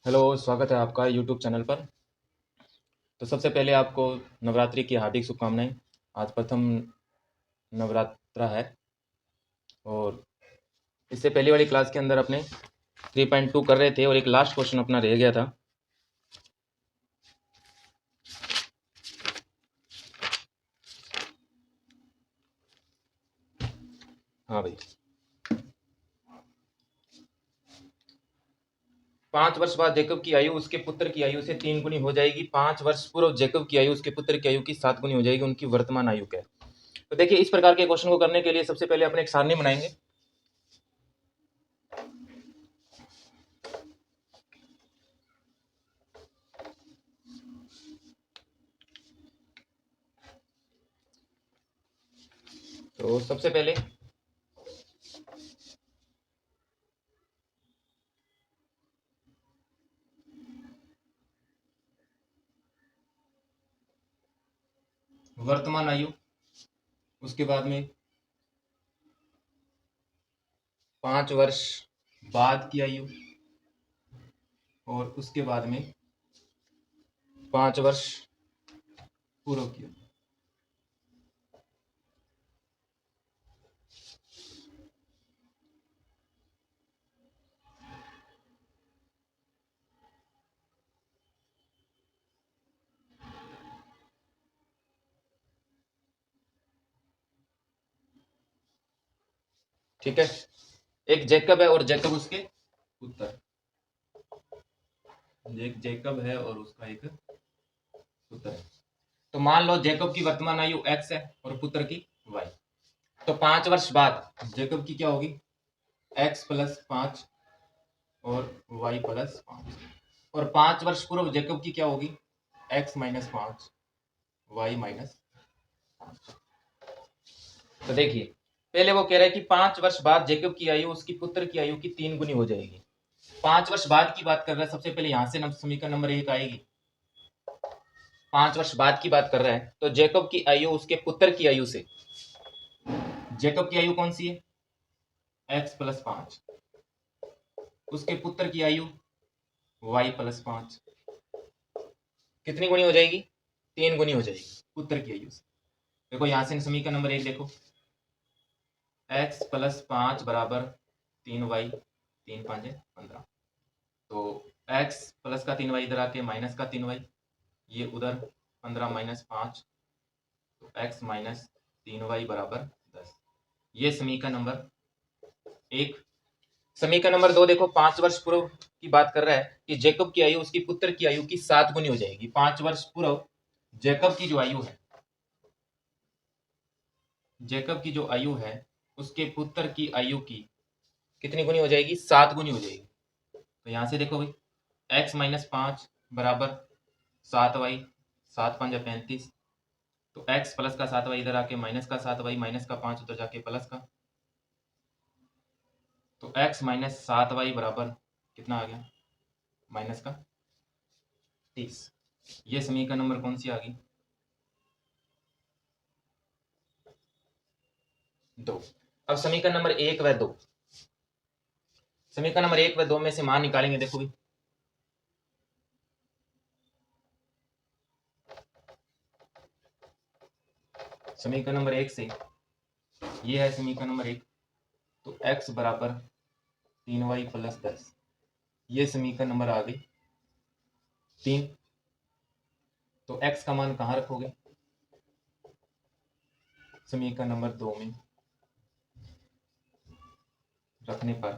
Hello, स्वागत है आपका यूट्यूब चैनल पर। तो सबसे पहले आपको नवरात्रि की हार्दिक शुभकामनाएं। आज प्रथम नवरात्रा है और इससे पहली वाली क्लास के अंदर अपने 3.2 कर रहे थे और एक लास्ट क्वेश्चन अपना रह गया था। हाँ भाई, 5 वर्ष बाद जैकब की आयु उसके पुत्र की आयु से 3 गुनी हो जाएगी। 5 वर्ष पूर्व जैकब की आयु उसके पुत्र की आयु की 7 गुनी हो जाएगी। उनकी वर्तमान आयु क्या है? तो देखिए, इस प्रकार के क्वेश्चन को करने के लिए सबसे पहले अपने एक सारणी बनाएंगे। तो सबसे पहले वर्तमान आयु, उसके बाद में 5 वर्ष बाद की आयु और उसके बाद में 5 वर्ष पूर्व की आयु। ठीक है, एक जैकब है और जैकब उसके पुत्र। एक जैकब है और उसका एक पुत्र है। तो मान लो जैकब की वर्तमान आयु x है और पुत्र की y। तो 5 वर्ष बाद जैकब की क्या होगी? x प्लस 5 और y प्लस 5। और 5 वर्ष पूर्व जैकब की क्या होगी? x minus 5 y minus 5। तो देखिए, पहले वो कह रहा है कि 5 वर्ष बाद जैकब की आयु उसकी पुत्र की आयु की 3 गुनी हो जाएगी। 5 वर्ष बाद की बात कर रहा है। सबसे पहले यहां से समीकरण नंबर 1 आएगी। 5 वर्ष बाद की बात कर रहा है तो जैकब की आयु उसके पुत्र की आयु से, जैकब की आयु कौन सी है? x plus 5। उसके पुत्र की आयु y प्लस 5। कितनी गुनी हो जाएगी? 3 गुनी हो जाएगी पुत्र की आयु से। देखो यहां से समीकरण नंबर 1 देखो, x प्लस 5 बराबर 3y, 3 5 15। तो x प्लस का 3y इधर आके माइनस का 3y, ये उधर 15 माइनस 5, तो x माइनस 3y बराबर 10। ये समीकरण नंबर 1। समीकरण नंबर 2 देखो, 5 वर्ष पूर्व की बात कर रहा है कि जैकब की आयु उसकी पुत्र की आयु की 7 गुनी हो जाएगी। 5 वर्ष पूर्व जैकब की जो आयु है, जैकब की जो आयु है उसके पुत्र की आयु की कितनी गुनी हो जाएगी? 7 गुनी हो जाएगी। तो यहां से देखो भाई, x माइनस 5 बराबर 7y, 7 5 35। तो x प्लस का 7y इधर आके माइनस का 7y, माइनस का 5 उधर जाके प्लस का, तो x माइनस 7y बराबर कितना आ गया? माइनस का 30। ये समीकरण नंबर कौन सी आ गई? 2। अब समीकरण नंबर 1 व 2, समीकरण नंबर 1 व 2 में से मान निकालेंगे। देखो भी, समीकरण नंबर 1 से, ये है समीकरण नंबर 1। तो x बराबर 3y प्लस 10, ये समीकरण नंबर आ गई 3। तो x का मान कहाँ रखोगे? समीकरण नंबर 2 में रखने पर,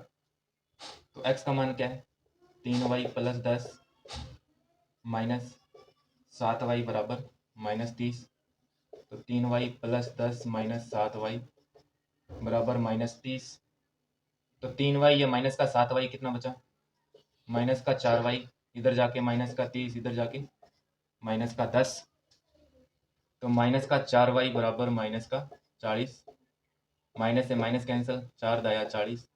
तो x का मान क्या है? 3y प्लस 10 माइनस 7y बराबर माइनस 30। तो 3y प्लस 10 माइनस 7y बराबर माइनस 30। तो 3y या माइनस का 7y कितना बचा? माइनस का 4y, इधर जाके माइनस का 30, इधर जाके माइनस का 10। तो माइनस का 4y बराबर माइनस का 40। माइनस से माइनस कैंसिल, 4 दाया 40।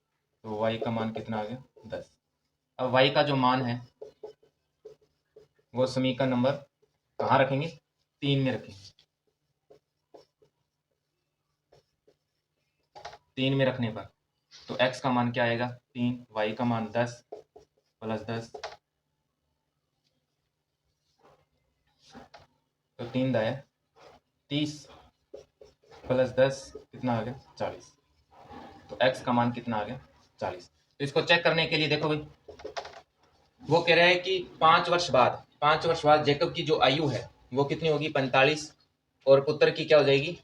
तो y का मान कितना आ गया? 10। अब y का जो मान है वो समीकरण नंबर कहाँ रखेंगे? 3 में रखेंगे। 3 में रखने पर तो x का मान क्या आएगा? 3, y का मान 10 प्लस 10 तो 3 दाया 30 प्लस 10 कितना आ गया 40। तो x का मान कितना आ गया 40। तो इसको चेक करने के लिए देखो भाई, वो कह रहा है कि 5 वर्ष बाद जेकब की जो आयु है वो कितनी होगी 45, और पुत्र की क्या हो जाएगी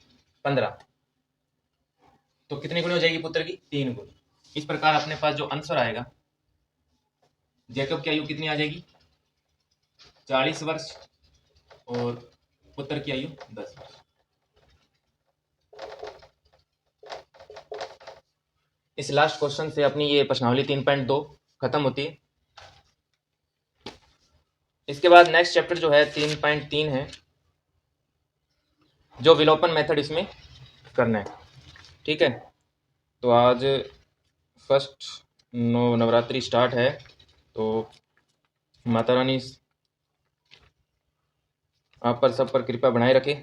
15। तो कितनी गुनी हो जाएगी पुत्र की 3 गुनी। इस प्रकार अपने पास जो आंसर आएगा, जेकब की आयु कितनी आ जाएगी 40 वर्ष और पुत्र की आयु 10 वर्ष। इस लास्ट क्वेश्चन से अपनी ये प्रश्नावली 3.2 खत्म होती है। इसके बाद नेक्स्ट चैप्टर जो है 3.3 है, जो विलोपन मेथड इसमें करना है। ठीक है, तो आज फर्स्ट नवरात्रि स्टार्ट है, तो माता रानी आप पर सब पर कृपा बनाए रखे।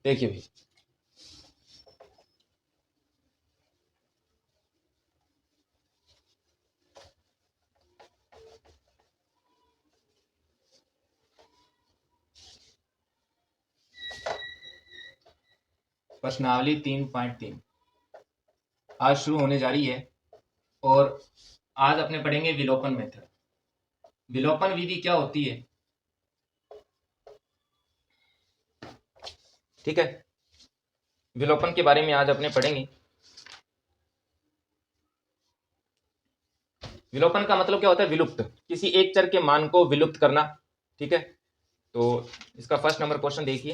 देखिए भाई, प्रश्नावली 3.3 आज शुरू होने जा रही है, और आज अपने पढ़ेंगे विलोपन मेथड। विलोपन विधि क्या होती है, ठीक है, विलोपन के बारे में आज अपने पढ़ेंगे। विलोपन का मतलब क्या होता है, विलुप्त, किसी एक चर के मान को विलुप्त करना। ठीक है, तो इसका फर्स्ट नंबर क्वेश्चन देखिए।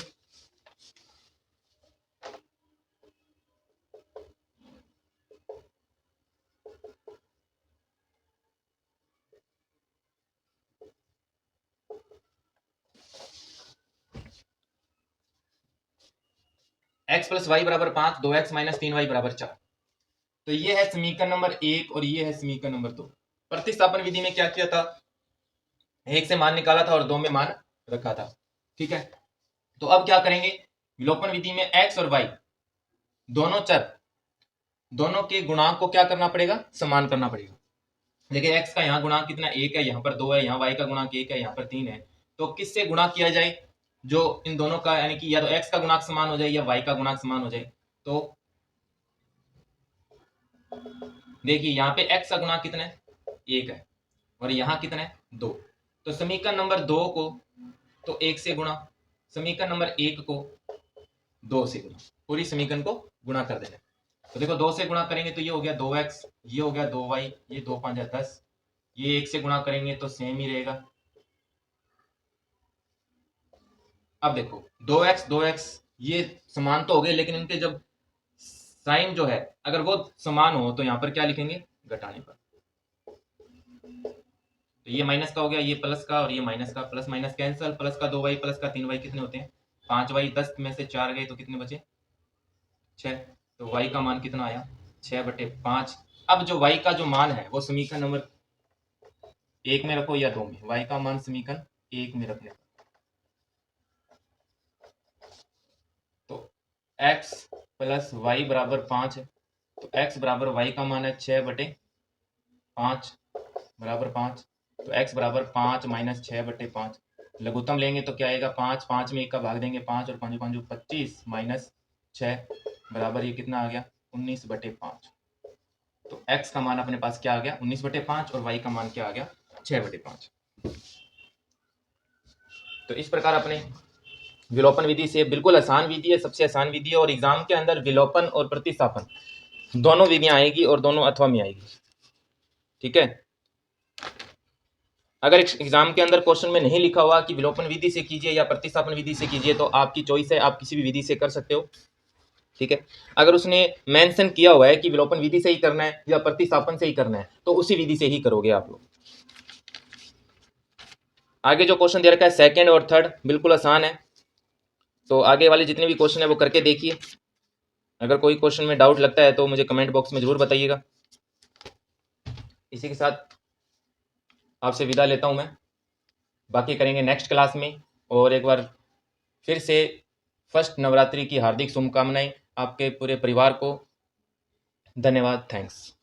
x प्लस वाई बराबर 5, 2x माइनस 3y बराबर 4। तो ये है समीकरण नंबर 1 और ये है समीकरण नंबर 2। प्रतिस्थापन विधि में क्या किया था, 1 से मान निकाला था और 2 में मान रखा था। ठीक है, तो अब क्या करेंगे, विलोपन विधि में x और y दोनों चर, दोनों के गुणांक को क्या करना पड़ेगा, समान करना पड़ेगा। देखिए x का यहाँ गुणांक कितना 1 है, यहाँ पर 2 है, यहाँ y का गुणांक 1 है, यहाँ पर 3 है। तो किससे गुणा किया जाए, जो इन दोनों का, यानी कि या तो x का गुणांक समान हो जाए या y का गुणांक समान हो जाए। तो देखिए यहाँ पे x का गुणांक कितना है 1 है, और यहाँ कितना है 2। तो समीकरण नंबर 2 को तो 1 से गुणा, समीकरण नंबर 1 को 2 से गुणा, पूरी समीकरण को गुणा कर देना। तो देखो 2 से गुणा करेंगे तो ये हो गया 2x, ये हो गया 2y, ये 2 5 10, ये 1 से गुणा करेंगे तो सेम ही रहेगा। अब देखो 2x ये समान तो हो गए, लेकिन इनके जब साइन जो है अगर वो समान हो तो यहाँ पर क्या लिखेंगे, घटाने पर। तो ये माइनस का हो गया, ये प्लस का, और ये माइनस का, प्लस माइनस कैंसिल, प्लस का 2y प्लस का 3y कितने होते हैं 5y, 10 में से 4 गए तो कितने बचे 6। तो y का मान कितना आया 6/5। अब जो y का जो मान है वो समीकरण नंबर 1 में रखो या 2 में, y का मान समीकरण 1 में रखने। तो x प्लस वाई बराबर 5 है, तो x बराबर y का मान है 6/5 बराबर 5। तो x बराबर 5 माइनस 6/5, लघुत्तम लेंगे तो क्या आएगा 5, 5 में 1 का भाग देंगे 5, और 5 5 25 माइनस 6 बराबर ये कितना आ गया 19/5। तो x का मान अपने पास क्या आ गया 19/5, और y का मान क्या आ गया 6/5। तो इस प्रकार अपने विलोपन विधि से, बिल्कुल आसान विधि है, सबसे आसान विधि है, और एग्जाम के अंदर विलोपन और प्रतिस्थापन दोनों विधियां आएगी और दोनों अथवा में आएगी। ठीक है, अगर एग्जाम के अंदर क्वेश्चन में नहीं लिखा हुआ कि विलोपन विधि से कीजिए या प्रतिस्थापन विधि से कीजिए, तो आपकी चॉइस है, आप किसी भी विधि से कर सकते हो। ठीक है, अगर उसने मेंशन किया हुआ है कि विलोपन विधि से ही करना है या प्रतिस्थापन से ही करना है, तो उसी विधि से ही करोगे आप लोग। आगे जो क्वेश्चन दे रखा है सेकंड और थर्ड बिल्कुल आसान है, तो आगे वाले जितने भी क्वेश्चन है वो करके देखिए। अगर कोई क्वेश्चन में डाउट लगता है तो मुझे कमेंट बॉक्स में जरूर बताइएगा। इसी के साथ आपसे विदा लेता हूं मैं, बाकी करेंगे नेक्स्ट क्लास में। और एक बार फिर से फर्स्ट नवरात्रि की हार्दिक शुभकामनाएं आपके पूरे परिवार को। धन्यवाद, थैंक्स।